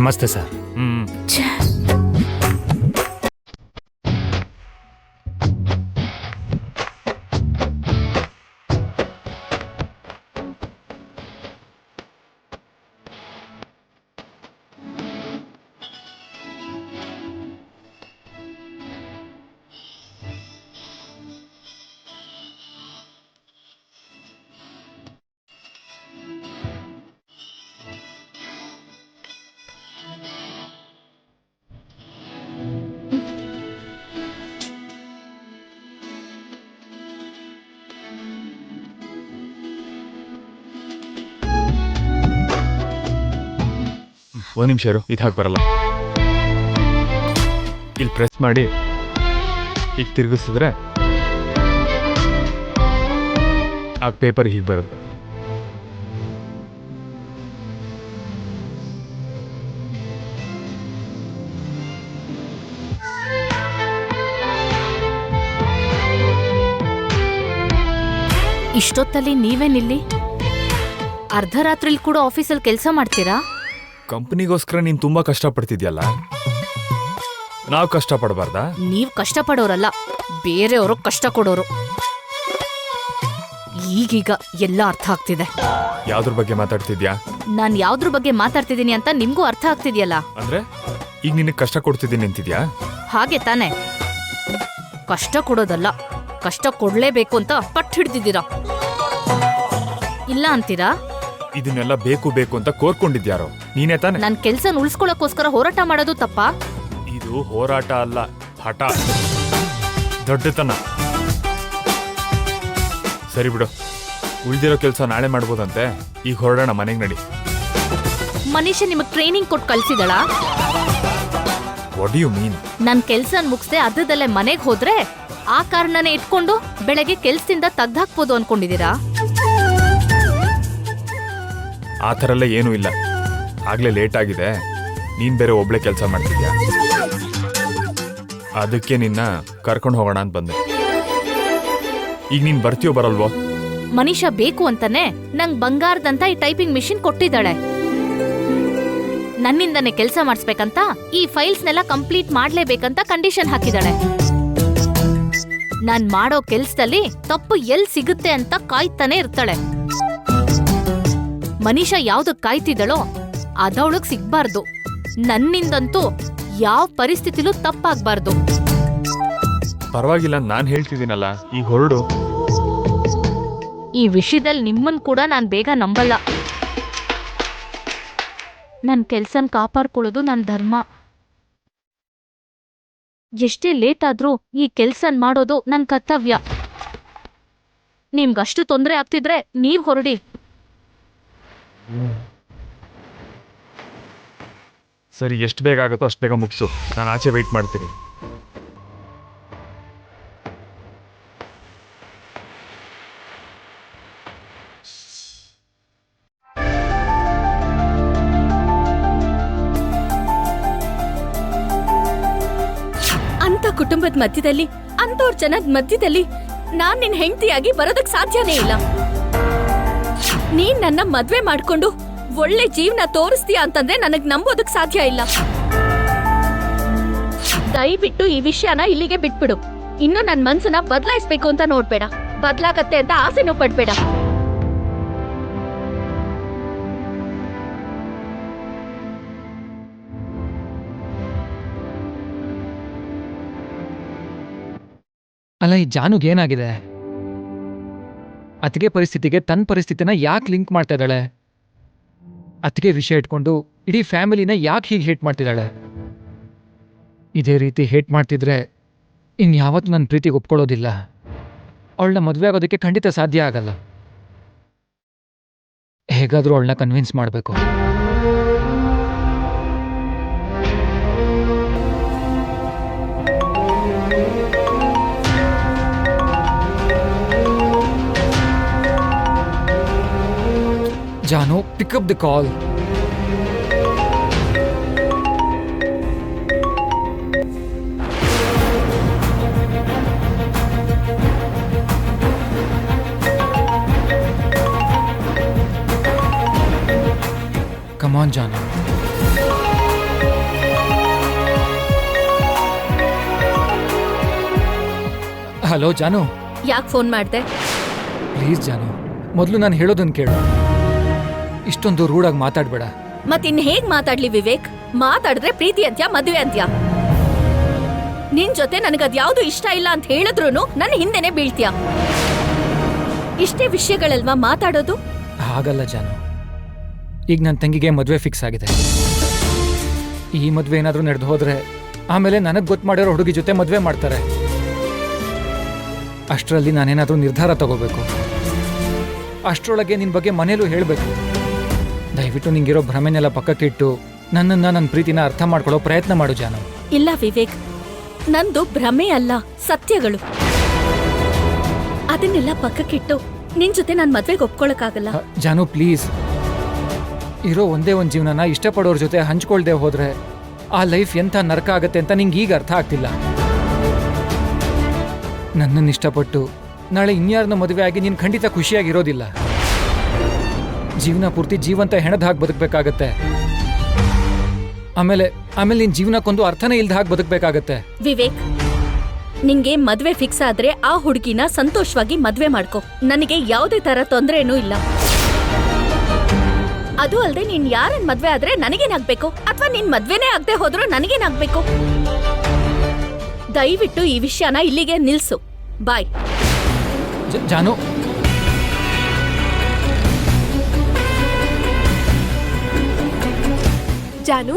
ನಮಸ್ತೆ ಸರ್. ಛೆ. ಒಂದು ನಿಮಿಷ ಇರು, ಇದು ಹಾಗೆ ಬರಲ್ಲ. ಇಲ್ಲಿ ಪ್ರೆಸ್ ಮಾಡಿ ಈಗ ತಿರುಗಿಸಿದ್ರೆ ಆ ಪೇಪರ್ ಹೀಗೆ ಬರುತ್ತೆ. ಇಷ್ಟೊತ್ತಲ್ಲಿ ನೀವೇನಿಲ್ಲಿ? ಅರ್ಧರಾತ್ರಿಲಿ ಕೂಡ ಆಫೀಸಲ್ಲಿ ಕೆಲಸ ಮಾಡ್ತೀರಾ? ಕಂಪ್ನಿಗೋಸ್ಕರ ನೀನು ತುಂಬಾ ಕಷ್ಟಪಡ್ತಿದ್ಯಲ್ಲ, ನಾವು ಕಷ್ಟಪಡಬಾರ್ದಾ? ನೀವ್ ಕಷ್ಟಪಡೋರಲ್ಲ, ಬೇರೆಯವರು ಕಷ್ಟ ಕೊಡೋರು. ಈಗೀಗ ಎಲ್ಲ ಅರ್ಥ ಆಗ್ತಿದೆ. ಯಾವ್ದ್ರ ಬಗ್ಗೆ ಮಾತಾಡ್ತಿದ್ಯಾ? ನಾನ್ ಯಾವ್ದ್ರ ಬಗ್ಗೆ ಮಾತಾಡ್ತಿದ್ದೀನಿ ಅಂತ ನಿಮ್ಗೂ ಅರ್ಥ ಆಗ್ತಿದ್ಯಲ್ಲ. ಅಂದ್ರೆ ಈಗ ನಿನಗೆ ಕಷ್ಟ ಕೊಡ್ತಿದ್ದೀನಿ ಅಂತಿದ್ಯಾ? ಹಾಗೆ ತಾನೆ, ಕಷ್ಟ ಕೊಡೋದಲ್ಲ, ಕಷ್ಟ ಕೊಡ್ಲೇಬೇಕು ಅಂತ ಪಟ್ಟು ಹಿಡ್ದಿದ್ದೀರಾ. ಇಲ್ಲ ಅಂತೀರಾ? ಇದನ್ನೆಲ್ಲ ಬೇಕು ಬೇಕು ಅಂತ ಕೋರ್ಕೊಂಡಿದ್ಯಾರೋ ನೀನೇ ತಾನೆ? ನನ್ ಕೆಲ್ಸ ಉಳಿಸ್ಕೊಳ್ಳೋಕೋಸ್ಕರ ಹೋರಾಟ ಮಾಡೋದು ತಪ್ಪಾ? ಇದು ಹೋರಾಟ ಅಲ್ಲ, ಹಠ, ದೊಡ್ಡತನ. ಸರಿ ಬಿಡು, ಉಳಿದಿರೋ ಕೆಲಸ ನಾಳೆ ಮಾಡ್ಬೋದಂತೆ. ಈಗ ಹೊರಡೋಣ, ಮನೆಗೆ ನಡಿ. ಮನುಷ್ಯ ನಿಮಗ್ ಟ್ರೈನಿಂಗ್ ಕೊಟ್ಟು ಕಳ್ಸಿದಳ? What do you mean? ನನ್ ಕೆಲ್ಸನ್ ಮುಗಿಸ್ದೆ ಅರ್ಧದಲ್ಲೇ ಮನೆಗ್ ಹೋದ್ರೆ ಆ ಕಾರಣನೇ ಇಟ್ಕೊಂಡು ಬೆಳಗ್ಗೆ ಕೆಲ್ಸದಿಂದ ತೆಗ್ದಾಕ್ಬೋದು ಅನ್ಕೊಂಡಿದೀರಾ? ಆ ಥರ ಎಲ್ಲ ಏನೂ ಇಲ್ಲ. ಆಗ್ಲೇ ಲೇಟ್ ಆಗಿದೆ, ನೀನ್ ಬೇರೆ ಒಬ್ಳೆ ಕೆಲಸ ಮಾಡ್ತಿದ್ಯಾ, ಅದಕ್ಕೆ ನಿನ್ನ ಕರ್ಕೊಂಡು ಹೋಗೋಣ ಅಂತ ಬಂದೆ. ಈಗ ನೀನ್ ಬರ್ತೀಯೋ ಬರಲ್ವೋ? ಮನುಷ್ಯ ಬೇಕು ಅಂತಾನೆ ನಂಗ್ ಬಂಗಾರದಂತ ಈ ಟೈಪಿಂಗ್ ಮಿಷಿನ್ ಕೊಟ್ಟಿದ್ದಾಳೆ. ನನ್ನಿಂದನೇ ಕೆಲಸ ಮಾಡಿಸ್ಬೇಕಂತ, ಈ ಫೈಲ್ಸ್ನೆಲ್ಲ ಕಂಪ್ಲೀಟ್ ಮಾಡ್ಲೇಬೇಕಂತ ಕಂಡೀಷನ್ ಹಾಕಿದಾಳೆ. ನಾನ್ ಮಾಡೋ ಕೆಲ್ಸದಲ್ಲಿ ತಪ್ಪು ಎಲ್ ಸಿಗುತ್ತೆ ಅಂತ ಕಾಯ್ತಾನೆ ಇರ್ತಾಳೆ. ಮನುಷ್ಯ ಯಾವ್ದಕ್ ಕಾಯ್ತಿದ್ದಳೋ ಅದವಳಗ್ ಸಿಗ್ಬಾರ್ದು. ನನ್ನಿಂದಂತೂ ಯಾವ ಪರಿಸ್ಥಿತಿಲೂ ತಪ್ಪಾಗ್ಬಾರ್ದು. ಪರವಾಗಿಲ್ಲ, ನಾನ್ ಹೇಳ್ತಿದ್ದೀನಲ್ಲ, ಈಗ ಹೊರಡು. ಈ ವಿಷಯದಲ್ಲಿ ನಿಮ್ಮನ್ ಕೂಡ ನಾನ್ ಬೇಗ ನಂಬಲ್ಲ. ನನ್ ಕೆಲ್ಸನ್ ಕಾಪಾಡ್ಕೊಳ್ಳೋದು ನನ್ ಧರ್ಮ. ಎಷ್ಟೇ ಲೇಟ್ ಆದ್ರೂ ಈ ಕೆಲ್ಸನ್ ಮಾಡೋದು ನನ್ ಕರ್ತವ್ಯ. ನಿಮ್ಗಷ್ಟು ತೊಂದರೆ ಆಗ್ತಿದ್ರೆ ನೀವ್ ಹೊರಡಿ. ಸರಿ, ಎಷ್ಟು ಬೇಗ ಆಗುತ್ತೋ ಅಷ್ಟು ಬೇಗ ಮುಗಿಸು, ನಾನು ಆಚೆ ವೆಯ್ಟ್ ಮಾಡ್ತೀನಿ. ಅಂತ ಕುಟುಂಬದ ಮಧ್ಯದಲ್ಲಿ, ಅಂತವ್ರ ಜನದ ಮಧ್ಯದಲ್ಲಿ ನಾನ್ ನಿನ್ ಹೆಂಡತಿಯಾಗಿ ಬರೋದಕ್ ಸಾಧ್ಯನೇ ಇಲ್ಲ. ನೀನ್ ನನ್ನ ಮದ್ವೆ ಮಾಡ್ಕೊಂಡು ಒಳ್ಳೆ ಜೀವನ ತೋರಿಸ್ತೀಯ ಅಂತಂದ್ರೆ ನನಗ್ ನಂಬೋದಕ್ ಸಾಧ್ಯ ಇಲ್ಲ. ದಯವಿಟ್ಟು ಈ ವಿಷಯನ ಇಲ್ಲಿಗೆ ಬಿಟ್ಬಿಡು. ಇನ್ನು ನನ್ ಮನ್ಸನ್ನ ಬದಲಾಯಿಸ್ಬೇಕು ಅಂತ ನೋಡ್ಬೇಡ, ಬದ್ಲಾಗತ್ತೆ ಅಂತ ಆಸೆನೂ ಪಡ್ಬೇಡ. ಅಲ್ಲ, ಈ ಜಾನುಗ್ ಏನಾಗಿದೆ? ಅತಿಗೆ ಪರಿಸ್ಥಿತಿಗೆ ತನ್ನ ಪರಿಸ್ಥಿತಿನ ಯಾಕೆ ಲಿಂಕ್ ಮಾಡ್ತಾ ಇದ್ದಾಳೆ? ಅತಿಗೆ ವಿಷಯ ಇಟ್ಕೊಂಡು ಇಡೀ ಫ್ಯಾಮಿಲಿನ ಯಾಕೆ ಹೀಗೆ ಹೇಟ್ ಮಾಡ್ತಿದ್ದಾಳೆ? ಇದೇ ರೀತಿ ಹೇಟ್ ಮಾಡ್ತಿದ್ರೆ ಇನ್ಯಾವತ್ತೂ ನನ್ನ ಪ್ರೀತಿಗೆ ಒಪ್ಕೊಳ್ಳೋದಿಲ್ಲ. ಅವಳನ್ನ ಮದುವೆ ಆಗೋದಕ್ಕೆ ಖಂಡಿತ ಸಾಧ್ಯ ಆಗಲ್ಲ. ಹೇಗಾದರೂ ಅವಳನ್ನ ಕನ್ವಿನ್ಸ್ ಮಾಡಬೇಕು. Janu, pick up the call. Come on, Janu. Hello ಜಾನು, ಯಾಕೆ ಫೋನ್ ಮಾಡ್ದೆ? ಪ್ಲೀಸ್ ಜಾನು, ಮೊದಲು ನಾನು ಹೇಳೋದನ್ನ ಕೇಳು. ಇಷ್ಟೊಂದು ರೂಢಾಗಿ ಮಾತಾಡಬೇಡ. ಮತ್ತಿನ್ ಹೇಗ್ ಮಾತಾಡ್ಲಿ ವಿವೇಕ್? ಮಾತಾಡಿದ್ರೆ ಪ್ರೀತಿ ಅಂತ್ಯ, ಮದ್ವೆ ಅಂತ್ಯ. ನಿನ್ ಜೊತೆ ನನಗದ್ಯಾವ್ದು ಇಷ್ಟ ಇಲ್ಲ ಅಂತ ಹೇಳಿದ್ರು ನನ್ನ ಹಿಂದೆನೆ ಬೀಳ್ತೀಯ. ಇಷ್ಟೇ ವಿಷಯಗಳಲ್ವಾ ಮಾತಾಡೋದು? ಹಾಗಲ್ಲ ಜಾನು, ಈಗ ನನ್ನ ತಂಗಿಗೆ ಮದುವೆ ಫಿಕ್ಸ್ ಆಗಿದೆ. ಈ ಮದುವೆ ಏನಾದರೂ ನಡೆದು ಹೋದ್ರೆ ಆಮೇಲೆ ನನಗೆ ಗೊತ್ತು ಮಾಡಿರೋ ಹುಡುಗಿ ಜೊತೆ ಮದುವೆ ಮಾಡ್ತಾರೆ. ಅಷ್ಟರಲ್ಲಿ ನಾನೇನಾದರೂ ನಿರ್ಧಾರ ತಗೋಬೇಕು. ಅಷ್ಟರೊಳಗೆ ನಿನ್ನ ಬಗ್ಗೆ ಮನೇಲೂ ಹೇಳಬೇಕು. ದಯವಿಟ್ಟು ನಿಂಗಿರೋ ಭ್ರಮೆನೆಲ್ಲ ಪಕ್ಕಕ್ಕಿಟ್ಟು ನನ್ನನ್ನು ನನ್ನ ಪ್ರೀತಿನ ಅರ್ಥ ಮಾಡ್ಕೊಳ್ಳೋ ಪ್ರಯತ್ನ ಮಾಡು ಜಾನು. ಇಲ್ಲ ವಿವೇಕ್, ನಂದು ಭ್ರಮೆ ಅಲ್ಲ, ಸತ್ಯಗಳು. ಅದನ್ನೆಲ್ಲ ಪಕ್ಕಕ್ಕಿಟ್ಟು ನಿನ್ ಜೊತೆ ನಾನ್ ಮದ್ವೆಗೆ ಒಪ್ಕೊಳಕ್ಕಾಗಲ್ಲ. ಜಾನು ಪ್ಲೀಸ್, ಇರೋ ಒಂದೇ ಒಂದು ಜೀವನನ ಇಷ್ಟಪಡೋರ ಜೊತೆ ಹಂಚ್ಕೊಳ್ದೆ ಹೋದ್ರೆ ಆ ಲೈಫ್ ಎಂಥ ನರಕ ಆಗತ್ತೆ ಅಂತ ನಿಂಗೆ ಈಗ ಅರ್ಥ ಆಗ್ತಿಲ್ಲ. ನನ್ನನ್ನು ಇಷ್ಟಪಟ್ಟು ನಾಳೆ ಇನ್ಯಾರನ್ನ ಮದುವೆ ಆಗಿ ನೀನು ಖಂಡಿತ ಖುಷಿಯಾಗಿರೋದಿಲ್ಲ. ಜೀವನ ಪೂರ್ತಿ ಜೀವಂತ ಹೆಣದ ಹಾಕಿ ಬದುಕಬೇಕಾಗತ್ತೆ. ಆಮೇಲೆ ನಿನ್ ಜೀವನಕ್ಕೊಂದು ಅರ್ಥನೇ ಇಲ್ದ ಹಾಕಿ ಬದುಕಬೇಕಾಗತ್ತೆ. ವಿವೇಕ್, ನಿಂಗೆ ಮದ್ವೆ ಫಿಕ್ಸ್ ಆದ್ರೆ ಆ ಹುಡುಗಿನ ಸಂತೋಷವಾಗಿ ಮದ್ವೆ ಮಾಡ್ಕೊ. ನನಗೆ ಯಾವುದೇ ತರ ತೊಂದರೆನೂ ಇಲ್ಲ. ಅದು ಅಲ್ಲದೆ ನೀನ್ ಯಾರನ್ ಮದ್ವೆ ಆದ್ರೆ ನನಗೇನಾಗ್ಬೇಕು, ಅಥವಾ ನಿನ್ ಮದ್ವೆನೇ ಆಗದೆ ಹೋದ್ರೂ ನನಗೇನಾಗ್ಬೇಕು? ದಯವಿಟ್ಟು ಈ ವಿಷಯನ ಇಲ್ಲಿಗೆ ನಿಲ್ಸು. ಬಾಯ್. ಜಾನು, ಜಾನು,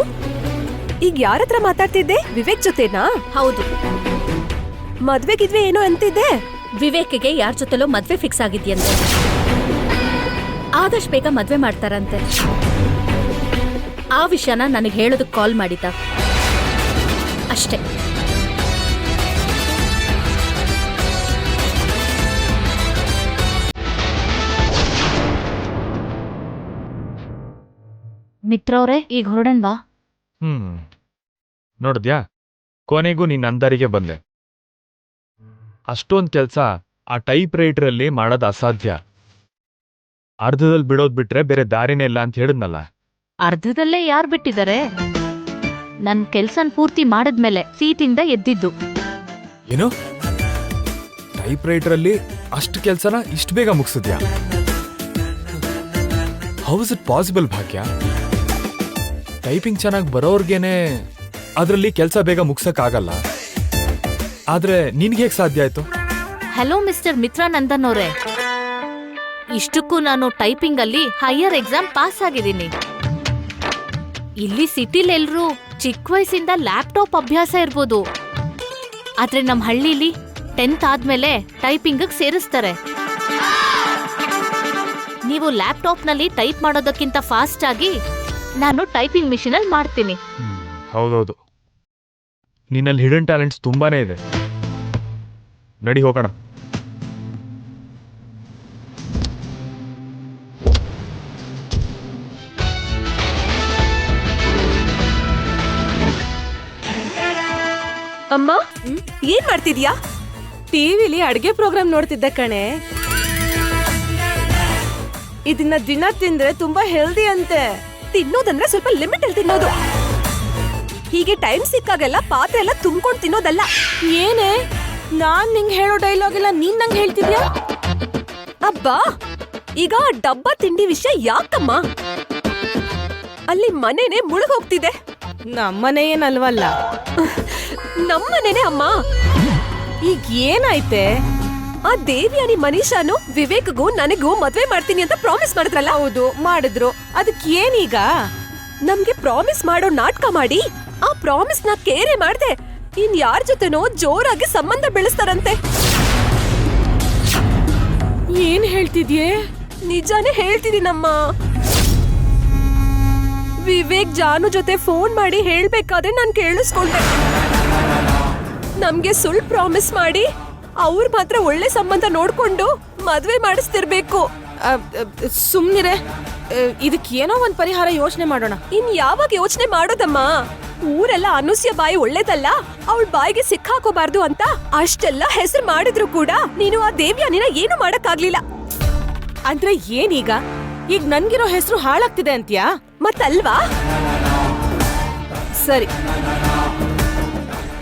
ಈಗ ಯಾರ ಹತ್ರ ಮಾತಾಡ್ತಿದ್ದೆ? ವಿವೇಕ್ ಜೊತೆನಾ? ಹೌದು. ಮದ್ವೆಗಿದ್ವೆ ಏನೋ ಅಂತಿದ್ದೆ. ವಿವೇಕ್ಗೆ ಯಾರ ಜೊತೆಲೋ ಮದ್ವೆ ಫಿಕ್ಸ್ ಆಗಿದ್ಯಂತೆ. ಆದಷ್ಟು ಬೇಗ ಮದ್ವೆ ಮಾಡ್ತಾರಂತೆ. ಆ ವಿಷಯನ ನನಗೆ ಹೇಳೋದಕ್ಕೆ ಕಾಲ್ ಮಾಡಿದ್ದ ಅಷ್ಟೇ. ಮಿತ್ರವ್ರೆ, ಈಗ ಹೊರಡಣ್ವಾ? ನೋಡಿದ್ಯಾ, ಕೊನೆಗೂ ನೀನ್ ಅಂದರಿಗೆ ಬಂದೆ. ಅಷ್ಟೊಂದ್ ಕೆಲ್ಸ ಆ ಟೈಪ್ ರೈಟರಲ್ಲಿ ಮಾಡೋದು ಅಸಾಧ್ಯ. ಅರ್ಧದಲ್ಲಿ ಬಿಡೋದ್ ಬಿಟ್ರೆ ಬೇರೆ ದಾರಿನೇ ಇಲ್ಲ ಅಂತ ಹೇಳಿದ್ನಲ್ಲ. ಅರ್ಧದಲ್ಲೇ ಯಾರು ಬಿಟ್ಟಿದ್ದಾರೆ? ನನ್ ಕೆಲ್ಸನ್ ಪೂರ್ತಿ ಮಾಡಿದ್ಮೇಲೆ ಸೀಟಿಂದ ಎದ್ದಿದ್ದು. ಏನು, ಟೈಪ್ ರೈಟರಲ್ಲಿ ಅಷ್ಟು ಕೆಲ್ಸನ ಇಷ್ಟು ಬೇಗ ಮುಗಿಸಿದ್ಯಾ? How is it possible Bhagya? Typing ಚೆನ್ನಾಗಿ ಬರೋರ್ಗೇನೆ ಅದರಲ್ಲಿ ಕೆಲಸ ಬೇಗ ಮುಗ್ಸಕ್ಕಾಗಲ್ಲ, ಆದ್ರೆ ನಿನ್ಗೆ ಹೇಗೆ ಸಾಧ್ಯ ಆಯ್ತು? ಹಲೋ ಮಿಸ್ಟರ್ ಮಿತ್ರಾನಂದನ್ ಅವರೇ, ಇಷ್ಟಕ್ಕೂ ನಾನು ಟೈಪಿಂಗ್ ಅಲ್ಲಿ ಹೈಯರ್ ಎಕ್ಸಾಮ್ ಪಾಸ್ ಆಗಿದ್ದೀನಿ. ಇಲ್ಲಿ ಸಿಟಿಲ್ ಎಲ್ರೂ ಚಿಕ್ಕ ವಯಸ್ಸಿಂದ ಲ್ಯಾಪ್ಟಾಪ್ ಅಭ್ಯಾಸ ಇರ್ಬೋದು, ಆದ್ರೆ ನಮ್ ಹಳ್ಳಿಲಿ 10th ಆದ್ಮೇಲೆ ಟೈಪಿಂಗ್ ಸೇರಿಸ್ತಾರೆ. ನೀವು ಲ್ಯಾಪ್ಟಾಪ್ ನಲ್ಲಿ ಟೈಪ್ ಮಾಡೋದಕ್ಕಿಂತ ಫಾಸ್ಟ್ ಆಗಿ ನಾನು ಟೈಪಿಂಗ್ ಮಿಷಿನ್ ಅಲ್ಲಿ ಮಾಡ್ತೀನಿ. ಹೌದೌದು, ನಿನ್ನಲ್ಲಿ ಹಿಡನ್ ಟ್ಯಾಲೆಂಟ್ಸ್ ತುಂಬಾನೇ ಇದೆ. ನಡಿ ಹೋಗೋಣ. ಅಮ್ಮ, ಏನ್ ಮಾಡ್ತಿದ್ಯಾ? ಟಿವಿಲಿ ಅಡ್ಗೆ ಪ್ರೋಗ್ರಾಮ್ ನೋಡ್ತಿದ್ದೆ ಕಣೆ. ಇದನ್ನ ದಿನ ತಿಂದ್ರೆ ತುಂಬಾ ಹೆಲ್ದಿ ಅಂತೆ. ತಿನ್ನೋದಂದ್ರೆ ಸ್ವಲ್ಪ ಲಿಮಿಟ್ ಅಲ್ಲಿ ತಿನ್ನೋದು. ಹೀಗೆ ಟೈಮ್ ಸಿಕ್ಕಾಗೆಲ್ಲ ಪಾತ್ರೆ ಎಲ್ಲ ತುಂಬ್ಕೊಂಡು ತಿನ್ನೋದಲ್ಲ. ಏನೇ, ನಾನ್ ನಿಂಗೆ ಹೇಳೋ ಡೈಲಾಗ್ ಎಲ್ಲ ನೀನ್ ನಂಗೆ ಹೇಳ್ತಿದ್ಯಾ? ಅಬ್ಬಾ, ಈಗ ಡಬ್ಬ ತಿಂಡಿ ವಿಷಯ ಯಾಕಮ್ಮ? ಅಲ್ಲಿ ಮನೆನೇ ಮುಳುಗೋಗ್ತಿದೆ. ನಮ್ಮನೆ ಏನಲ್ವಲ್ಲ. ನಮ್ಮನೇನೆ ಅಮ್ಮ. ಈಗ ಏನಾಯ್ತೆ? ಆ ದೇವ್ಯಾನಿ ಮನೀಷಾನು ವಿವೇಕ್ಗೂ ನನಗೂ ಮದ್ವೆ ಮಾಡ್ತೀನಿ ಅಂತ ಪ್ರಾಮಿಸ್ ಮಾಡಿದ್ರಲ್ಲ. ಹೌದು, ಮಾಡಿದ್ರು. ಅದಕ್ಕೆ ಏನೀಗ? ನಮ್ಗೆ ಪ್ರಾಮಿಸ್ ಮಾಡೋ ನಾಟಕ ಮಾಡಿ ಆ ಪ್ರಾಮಿಸ್ ನ ಕೇರೆ ಮಾಡ್ದೆ ಇನ್ ಯಾರ ಜೊತೆನೋ ಜೋರಾಗಿ ಸಂಬಂಧ ಬೆಳೆಸ್ತಾರಂತೆ. ಏನ್ ಹೇಳ್ತಿದ್ಯೆ? ನಿಜಾನೇ ಹೇಳ್ತಿದ್ದೀನಮ್ಮ. ವಿವೇಕ್ ಜಾನು ಜೊತೆ ಫೋನ್ ಮಾಡಿ ಹೇಳ್ಬೇಕಾದ್ರೆ ನಾನ್ ಕೇಳಿಸ್ಕೊಂಡೆ. ನಮ್ಗೆ ಸುಳ್ಳು ಪ್ರಾಮಿಸ್ ಮಾಡಿ ಅವ್ರ ಮಾತ್ರ ಒಳ್ಳೆ ಸಂಬಂಧ ನೋಡ್ಕೊಂಡು ಮದ್ವೆ ಮಾಡಿಸ್ತಿರ್ಬೇಕು. ಸುಮ್ನಿರೆ, ಇದಕ್ಕೆ ಏನೋ ಒಂದ್ ಪರಿಹಾರ ಯೋಚನೆ ಮಾಡೋಣ. ಇನ್ ಯಾವಾಗ ಯೋಚನೆ ಮಾಡೋದಮ್ಮ? ಊರೆಲ್ಲ ಅನುಸ್ಯ ಬಾಯಿ ಒಳ್ಳೇದಲ್ಲ, ಅವಳ ಬಾಯಿಗೆ ಸಿಕ್ಕಾಕೋಬಾರ್ದು ಅಂತ ಅಷ್ಟೆಲ್ಲ ಹೆಸರು ಮಾಡಿದ್ರು ಕೂಡ ನೀನು ಆ ದೇವ್ಯಾನಿನ ಏನು ಮಾಡಕ್ಕಾಗ್ಲಿಲ್ಲ. ಅಂದ್ರೆ ಏನೀಗ? ಈಗ ನನ್ಗಿರೋ ಹೆಸರು ಹಾಳಾಗ್ತಿದೆ ಅಂತ್ಯಾ? ಮತ್ತಲ್ವಾ? ಸರಿ,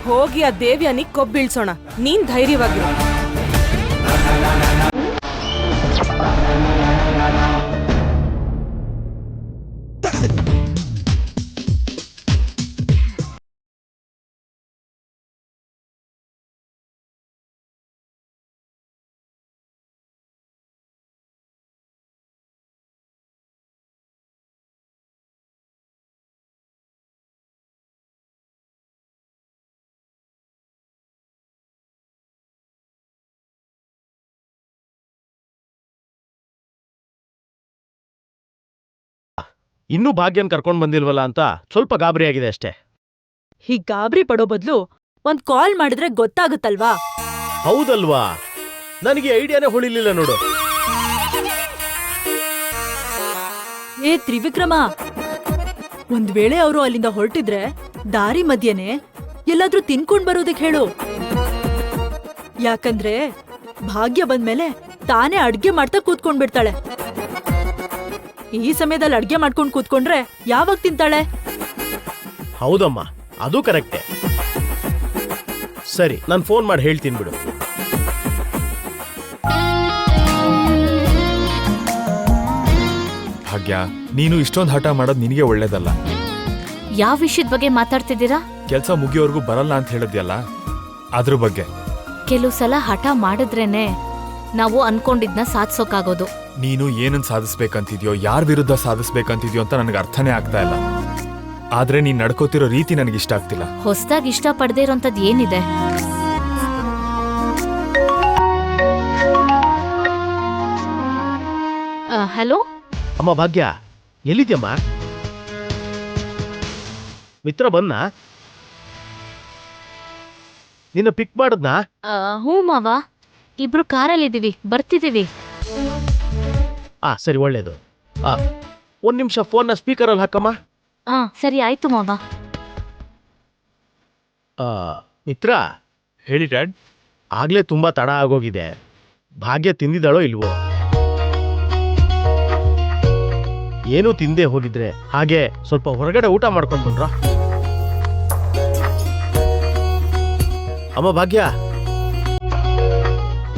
ಹೋಗಿ ಆ ದೇವ್ಯಾನಿ ಕೊಬ್ಬಿಳ್ಸೋಣ. ನೀನ್ ಧೈರ್ಯವಾಗಿರು. ಇನ್ನೂ ಭಾಗ್ಯನ್ ಕರ್ಕೊಂಡ್ ಬಂದಿಲ್ವಲ್ಲ ಅಂತ ಸ್ವಲ್ಪ ಗಾಬರಿ ಆಗಿದೆ ಅಷ್ಟೇ. ಹೀಗ್ ಗಾಬರಿ ಪಡೋ ಬದ್ಲು ಒಂದ್ ಕಾಲ್ ಮಾಡಿದ್ರೆ ಗೊತ್ತಾಗುತ್ತಲ್ವಾ? ಹೌದಲ್ವಾ, ನನಗೆ ಐಡಿಯಾನೇ ಹೊಳಿಲಿಲ್ಲ ನೋಡು. ಏ ತ್ರಿವಿಕ್ರಮ, ಒಂದ್ ವೇಳೆ ಅವರು ಅಲ್ಲಿಂದ ಹೊರಟಿದ್ರೆ ದಾರಿ ಮಧ್ಯೆನೆ ಎಲ್ಲಾದ್ರೂ ತಿನ್ಕೊಂಡ್ ಬರೋದಕ್ ಹೇಳು. ಯಾಕಂದ್ರೆ ಭಾಗ್ಯ ಬಂದ್ಮೇಲೆ ತಾನೇ ಅಡ್ಗೆ ಮಾಡ್ತಾ ಕೂತ್ಕೊಂಡ್ ಬಿಡ್ತಾಳೆ. ಈ ಸಮಯದಲ್ಲಿ ಅಡ್ಗೆ ಮಾಡ್ಕೊಂಡ್ ಕೂತ್ಕೊಂಡ್ರೆ ಯಾವಾಗ ತಿಂತಾಳೆ? ಹೌದಮ್ಮ, ಅದು ಕರೆಕ್ಟೇ. ಸರಿ, ನಾನು ಫೋನ್ ಮಾಡಿ ಹೇಳ್ತೀನಿ ಬಿಡು. ಭಾಗ್ಯ, ನೀನು ಇಷ್ಟೊಂದು ಹಠ ಮಾಡೋದು ನಿನಗೆ ಒಳ್ಳೇದಲ್ಲ. ಯಾವ ವಿಷಯದ ಬಗ್ಗೆ ಮಾತಾಡ್ತಿದ್ದೀರಾ? ಕೆಲಸ ಮುಗಿಯೋವರೆಗೂ ಬರಲ್ಲ ಅಂತ ಹೇಳಿದ್ಯಲ್ಲ, ಅದ್ರ ಬಗ್ಗೆ. ಕೆಲವು ಸಲ ಹಠ ಮಾಡಿದ್ರೇನೆ ನಾವು ಅನ್ಕೊಂಡಿದ್ನ ಸಾಧಿಸೋಕಾಗೋದು. ನೀನು ಏನನ್ನ ಸಾಧಿಸ್ಬೇಕಂತಿದ್ಯೋ, ಯಾರ ವಿರುದ್ಧ ಸಾಧಿಸ್ಬೇಕಂತಿದ್ಯೋ ಅಂತ ನನಗೆ ಅರ್ಥನೇ ಆಗ್ತಾ ಇಲ್ಲ. ಆದ್ರೆ ನೀನ್ ನಡ್ಕೋತಿರೋ ರೀತಿ ನನಗೆ ಇಷ್ಟ ಆಗ್ತಿಲ್ಲ. ಹೊಸದಾಗಿ ಇಷ್ಟ ಪಡದೇ ಇರೋಂಥದ್ದು ಏನಿದೆ? ಹಲೋ ಅಮ್ಮ ಭಾಗ್ಯ, ಎಲ್ಲಿದ್ಯಮ್ಮ? ಮಿತ್ರ ಬಂದ ನಿನ್ನ ಪಿಕ್ ಮಾಡದ್ನಾ? ಹ್ಞೂ ಮಾವ, ಇಬ್ರು ಕಾರಲ್ಲಿದ್ದೀವಿ, ಬರ್ತಿದ್ದೀವಿ. ಸರಿ, ಒಳ್ಳೇದು. ಒಂದ್ ನಿಮಿಷ ಫೋನ್ನ ಸ್ಪೀಕರಲ್ಲಿ ಹಾಕಮ್ಮ. ಸರಿ ಆಯ್ತು ಮಾವ. ಮಿತ್ರ, ಹೇಳಿ ಡ್ಯಾಡ್. ಆಗ್ಲೇ ತುಂಬಾ ತಡ ಆಗೋಗಿದೆ. ಭಾಗ್ಯ ತಿಂದಿದ್ದಾಳೋ ಇಲ್ವೋ? ಏನೂ ತಿಂದೇ ಹೋಗಿದ್ರೆ ಹಾಗೆ ಸ್ವಲ್ಪ ಹೊರಗಡೆ ಊಟ ಮಾಡ್ಕೊಂಡು ಬಂದ್ರ? ಅಮ್ಮ ಭಾಗ್ಯ,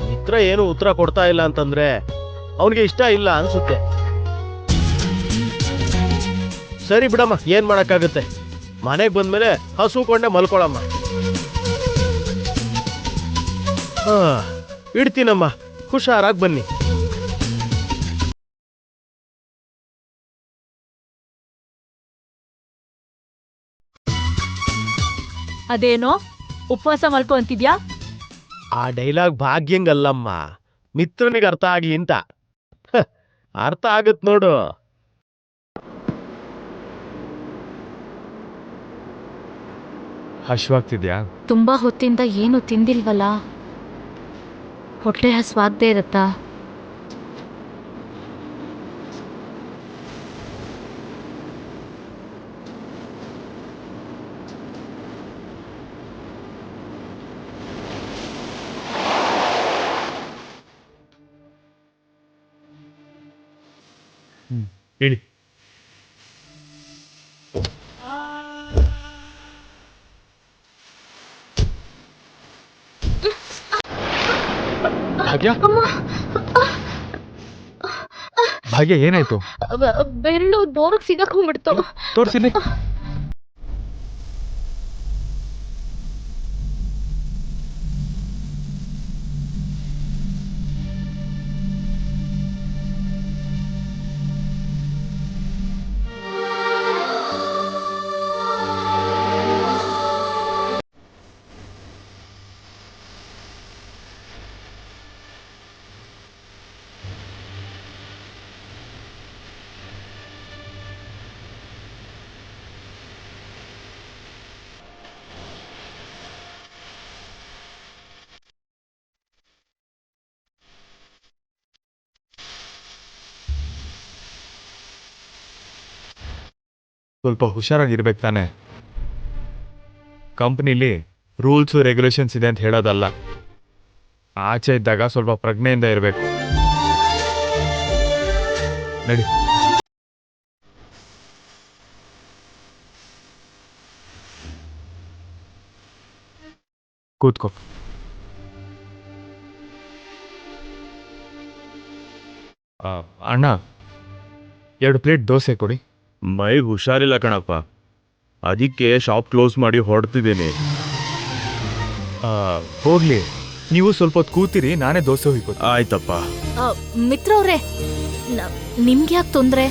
ಮಿತ್ರ ಏನು ಉತ್ತರ ಕೊಡ್ತಾ ಇಲ್ಲ ಅಂತಂದ್ರೆ ಅವನಿಗೆ ಇಷ್ಟ ಇಲ್ಲ ಅನ್ಸುತ್ತೆ. ಸರಿ ಬಿಡಮ್ಮ, ಏನ್ ಮಾಡಕ್ಕಾಗತ್ತೆ. ಮನೆಗೆ ಬಂದ್ಮೇಲೆ ಹಸುಕೊಂಡೆ ಮಲ್ಕೊಳಮ್ಮ. ಇಡ್ತೀನಮ್ಮ, ಹುಷಾರಾಗಿ ಬನ್ನಿ. ಅದೇನೋ ಉಪವಾಸ ಮಲ್ಕೊ ಅಂತಿದ್ಯಾ? ಆ ಡೈಲಾಗ್ ಭಾಗ್ಯಂಗಲ್ಲಮ್ಮ, ಮಿತ್ರನಿಗೆ ಅರ್ಥ ಆಗಿ ಅಂತ. ಅರ್ಥ ಆಗತ್ ನೋಡು. ಹಶ್ವಾಗ್ತಿದ್ಯಾ? ತುಂಬಾ ಹೊತ್ತಿಂದ ಏನು ತಿಂದಿಲ್ವಲ್ಲ, ಹೊಟ್ಟೆ ಹಸ್ವಾಗ್ದೇ ಇರತ್ತಾ? ಹೇಳಿ. ಭಾಗ್ಯ, ಭಾಗ್ಯ ಏನಾಯ್ತು? ಬೆರಳು ದೋರಕ್ ಸಿಗಾಕೊಂಡ್ಬಿಡ್ತು. ತೋರ್ಸಿಲಿ. ಸ್ವಲ್ಪ ಹುಷಾರಾಗಿರ್ಬೇಕು ತಾನೆ. ಕಂಪ್ನಿಲಿ ರೂಲ್ಸು ರೆಗ್ಯುಲೇಷನ್ಸ್ ಇದೆ ಅಂತ ಹೇಳೋದಲ್ಲ. ಆಚೆ ಇದ್ದಾಗ ಸ್ವಲ್ಪ ಪ್ರಜ್ಞೆಯಿಂದ ಇರಬೇಕು. ನಡಿ. ಕೂತ್ಕೋ. ಅಣ್ಣ, 2 ಪ್ಲೇಟ್ ದೋಸೆ ಕೊಡಿ. ಮೈ ಹುಷಾರಿಲ್ಲ ಕಣಪ್ಪ, ಅದಕ್ಕೆ ಶಾಪ್ ಕ್ಲೋಸ್ ಮಾಡಿ ಹೊರಡ್ತಿದ್ದೀನಿ. ಹೋಗ್ಲಿ, ನೀವು ಸ್ವಲ್ಪ ಹೊತ್ತು ಕೂತಿರಿ, ನಾನೇ ದೋಸೆ ಹುಯ್ಕೋತೀನಿ. ಆಯ್ತಪ್ಪ. ಮಿತ್ರ ಅವ್ರೆ, ನಿಮ್ಗೆ ಯಾಕೆ ತೊಂದ್ರೆ?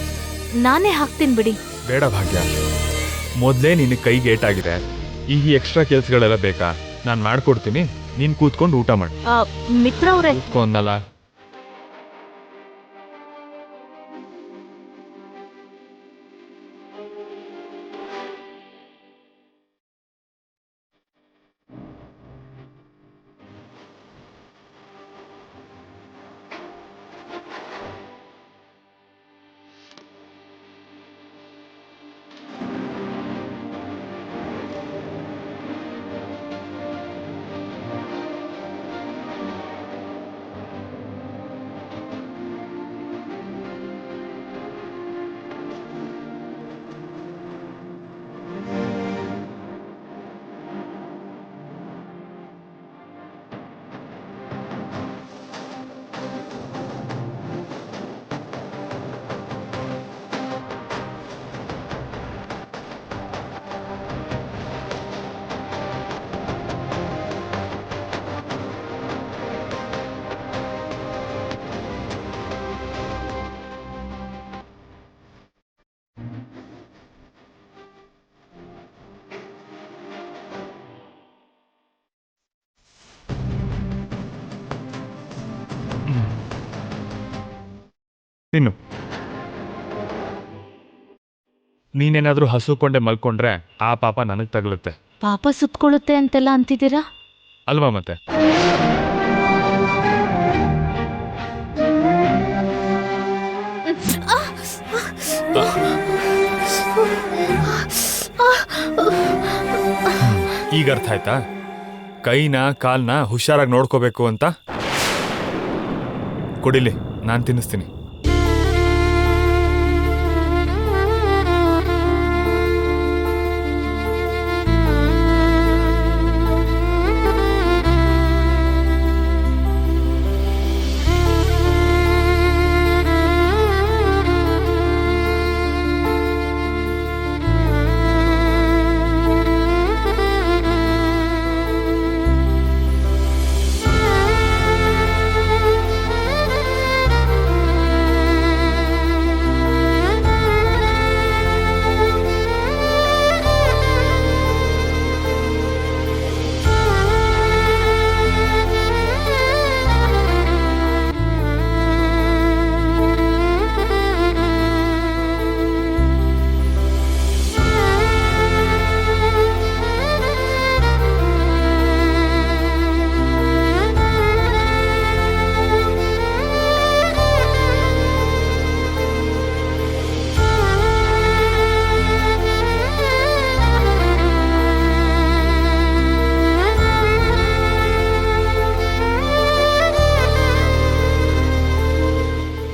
ನಾನೇ ಹಾಕ್ತೀನಿ ಬಿಡಿ. ಬೇಡ ಭಾಗ್ಯ, ಮೊದಲೇ ನಿನ್ನ ಕೈಗೆ ಏಟಾಗಿದೆ. ಈಗ ಎಕ್ಸ್ಟ್ರಾ ಕೆಲಸಗಳೆಲ್ಲ ಬೇಕಾ? ನಾನು ಮಾಡ್ಕೊಡ್ತೀನಿ, ನೀನು ಕೂತ್ಕೊಂಡು ಊಟ ಮಾಡಿ. ಮಿತ್ರ ಅವ್ರೆ, ಕೂತ್ಕೊಂಡಲ್ಲ. ತಿನ್ನು. ನೀನೇನಾದ್ರೂ ಹಸುಕೊಂಡೆ ಮಲ್ಕೊಂಡ್ರೆ ಆ ಪಾಪ ನನಗೆ ತಗಲುತ್ತೆ ಪಾಪ ಸುತ್ಕೊಳ್ಳುತ್ತೆ ಅಂತೆಲ್ಲ ಅಂತಿದ್ದೀರಾ? ಅಲ್ವಾ ಮತ್ತೆ? ಈಗ ಅರ್ಥ ಆಯ್ತಾ? ಕೈನ ಕಾಲ್ನ ಹುಷಾರಾಗಿ ನೋಡ್ಕೋಬೇಕು ಅಂತ. ಕೊಡಿಲಿ, ನಾನು ತಿನ್ನಿಸ್ತೀನಿ.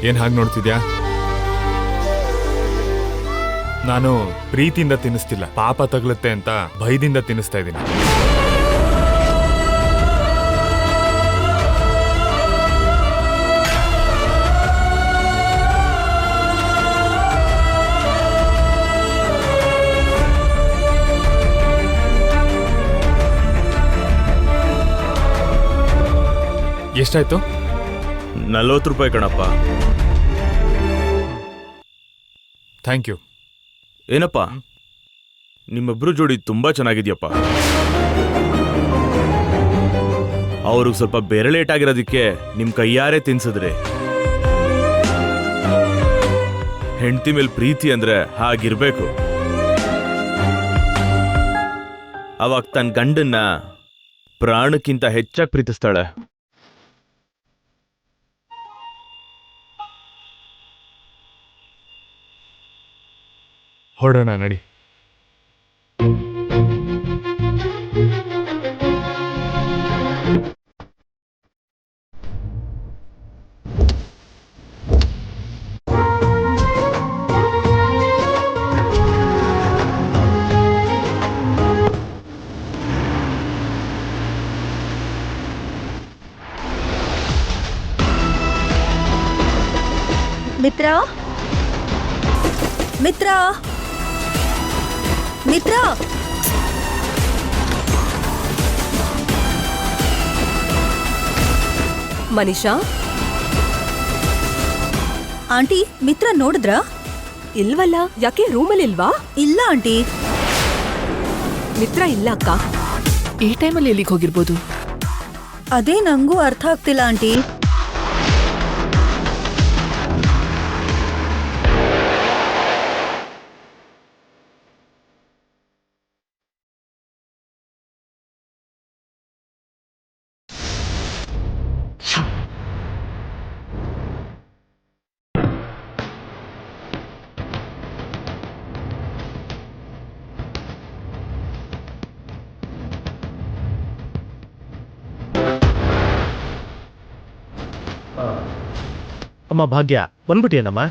ಏನ್ ಹಾಗೆ ನೋಡ್ತಿದ್ಯಾ? ನಾನು ಪ್ರೀತಿಯಿಂದ ತಿನ್ನಿಸ್ತಿಲ್ಲ, ಪಾಪ ತಗಲುತ್ತೆ ಅಂತ ಭಯದಿಂದ ತಿನ್ನಿಸ್ತಾ ಇದ್ದೀನಿ. ಎಷ್ಟಾಯ್ತು? 40 ರೂಪಾಯಿ ಕಣಪ್ಪ. Thank you. ಏನಪ್ಪ, ನಿಮ್ಮಿಬ್ರು ಜೋಡಿ ತುಂಬಾ ಚೆನ್ನಾಗಿದ್ಯಪ್ಪ. ಅವ್ರಿಗೆ ಸ್ವಲ್ಪ ಬೇರೆ ಲೇಟ್ ಆಗಿರೋದಕ್ಕೆ ನಿಮ್ ಕೈಯಾರೆ ತಿನ್ಸಿದ್ರಿ. ಹೆಂಡತಿ ಮೇಲೆ ಪ್ರೀತಿ ಅಂದ್ರೆ ಹಾಗಿರ್ಬೇಕು. ಅವಾಗ ತನ್ನ ಗಂಡನ್ನ ಪ್ರಾಣಕ್ಕಿಂತ ಹೆಚ್ಚಾಗಿ ಪ್ರೀತಿಸ್ತಾಳೆ. ಹೊರಡೋಣ ನಡಿ. ಮಿತ್ರ ಮಿತ್ರ ಮಿತ್ರ ಮನಿಷಾ, ಆಂಟಿ, ಮಿತ್ರ ನೋಡಿದ್ರ? ಇಲ್ವಲ್ಲ. ಯಾಕೆ ರೂಮಲ್ಲಿ ಇಲ್ವಾ? ಇಲ್ಲ ಆಂಟಿ, ಮಿತ್ರ ಇಲ್ಲ ಅಕ್ಕ. ಈ ಟೈಮಲ್ಲಿ ಎಲ್ಲಿಗೆ ಹೋಗಿರ್ಬೋದು? ಅದೇ ನಂಗೂ ಅರ್ಥ ಆಗ್ತಿಲ್ಲ ಆಂಟಿ. ಅಮ್ಮ ಭಾಗ್ಯ, ಬಂದ್ಬಿಟ್ಟಿಯೇನಮ್ಮ?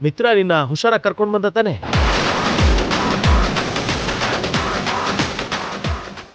ಮಿತ್ರ ನಿನ್ನ ಹುಷಾರಾಗಿ ಕರ್ಕೊಂಡು ಬಂದ ತಾನೆ?